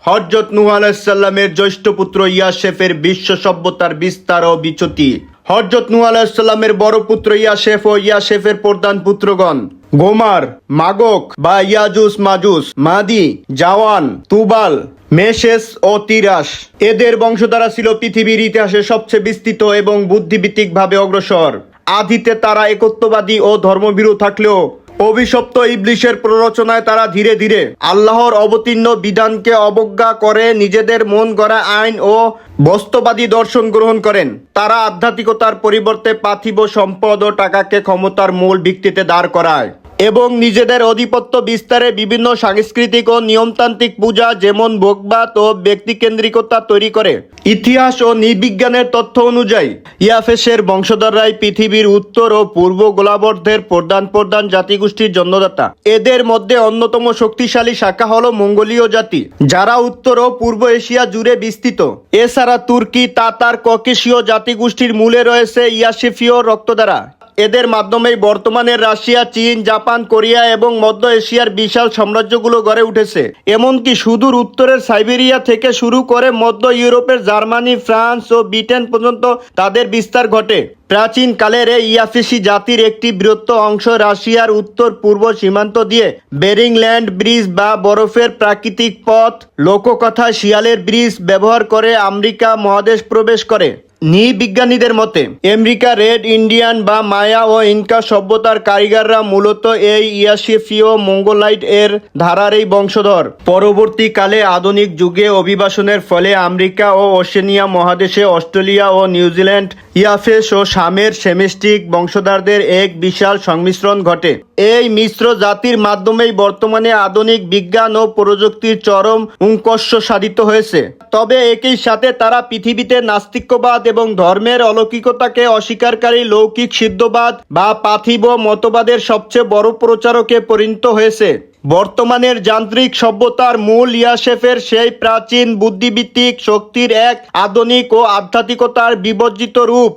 হযরত নূহ আলাইহিস সালামের জ্যৈষ্ঠ পুত্র ইয়াসেফের বিশ্ব সভ্যতার বিস্তার ও বিচ্যুতি। হযরত নূহ আলাইহিস সালামের বড় পুত্র ইয়াসেফ ও ইয়াসেফের প্রধান পুত্রগণ গোমার, মাগোগ বা ইয়াজুস মাজুস, মাদি, জাওয়ান, তুবাল, মেশেস ও তিরাস। এদের বংশধারা ছিল পৃথিবীর ইতিহাসে সবচেয়ে বিস্তৃত এবং বুদ্ধিভিত্তিকভাবে অগ্রসর। আদিতে তারা একত্ববাদী ও ধর্মভীরু থাকলেও অভিশপ্ত ইবলিশের প্ররোচনায় তারা ধীরে ধীরে আল্লাহর অবতীর্ণ বিধানকে অবজ্ঞা করে নিজেদের মন গড়া আইন ও বস্তুবাদী দর্শন গ্রহণ করেন। তারা আধ্যাত্মিকতার পরিবর্তে পার্থিব সম্পদ ও টাকাকে ক্ষমতার মূল ভিত্তিতে দাঁড় করায় এবং নিজেদের আধিপত্য বিস্তারে বিভিন্ন সাংস্কৃতিক ও নিয়মতান্ত্রিক পূজা যেমন ভোগবাদ ও ব্যক্তিকেন্দ্রিকতা তৈরি করে। ইতিহাস ও নৃবিজ্ঞানের তথ্য অনুযায়ী ইয়াফেসের বংশধররাই পৃথিবীর উত্তর ও পূর্ব গোলার্ধের প্রধান জাতিগোষ্ঠীর জন্মদাতা। এদের মধ্যে অন্যতম শক্তিশালী শাখা হলো মঙ্গোলীয় জাতি, যারা উত্তর ও পূর্ব এশিয়া জুড়ে বিস্তৃত। এছাড়া তুর্কি, তাতার, ককেশীয় জাতিগোষ্ঠীর মূলে রয়েছে ইয়াসেফীয় রক্তধারা। এদের মাধ্যমেই বর্তমানের রাশিয়া, চীন, জাপান, কোরিয়া এবং মধ্য এশিয়ার বিশাল সাম্রাজ্যগুলো গড়ে উঠেছে। এমনকি সুদূর উত্তরের সাইবেরিয়া থেকে শুরু করে মধ্য ইউরোপের জার্মানি, ফ্রান্স ও ব্রিটেন পর্যন্ত তাদের বিস্তার ঘটে। প্রাচীন কালের এই ইয়াফেসি জাতির একটি বৃহত্তর অংশ রাশিয়ার উত্তর পূর্ব সীমান্ত দিয়ে বেরিং ল্যান্ড ব্রিজ বা বরফের প্রাকৃতিক পথ, লোককথায় শিয়ালের ব্রিজ ব্যবহার করে আমেরিকা মহাদেশ প্রবেশ করে। নৃবিজ্ঞানীদের মতে আমেরিকা রেড ইন্ডিয়ান বা মায়া ও ইনকা সভ্যতার কারিগররা মূলত এই ইয়াসেফীয় মঙ্গোলাইট এর ধারারই বংশধর। পরবর্তীকালে আধুনিক যুগে অভিবাসনের ফলে আমেরিকা ও ওশেনিয়া মহাদেশে অস্ট্রেলিয়া ও নিউজিল্যান্ড ইয়াফেস ও শামের সেমিস্টিক বংশধরদের এক বিশাল সংমিশ্রণ ঘটে। এই মিশ্র জাতির মাধ্যমেই বর্তমানে আধুনিক বিজ্ঞান ও প্রযুক্তির চরম উৎকর্ষ সাধিত হয়েছে। তবে একই সাথে তারা পৃথিবীতে নাস্তিক্যবাদ এবং ধর্মের অলৌকিকতাকে অস্বীকারী লৌকিক সিদ্ধবাদ বা পার্থিব মতবাদের সবচেয়ে বড় প্রচারকে পরিণত হয়েছে। বর্তমানের যান্ত্রিক সভ্যতার মূল ইয়াসেফের সেই প্রাচীন বুদ্ধিভিত্তিক শক্তির এক আধুনিক ও আধ্যাত্মিকতার বিবর্জিত রূপ।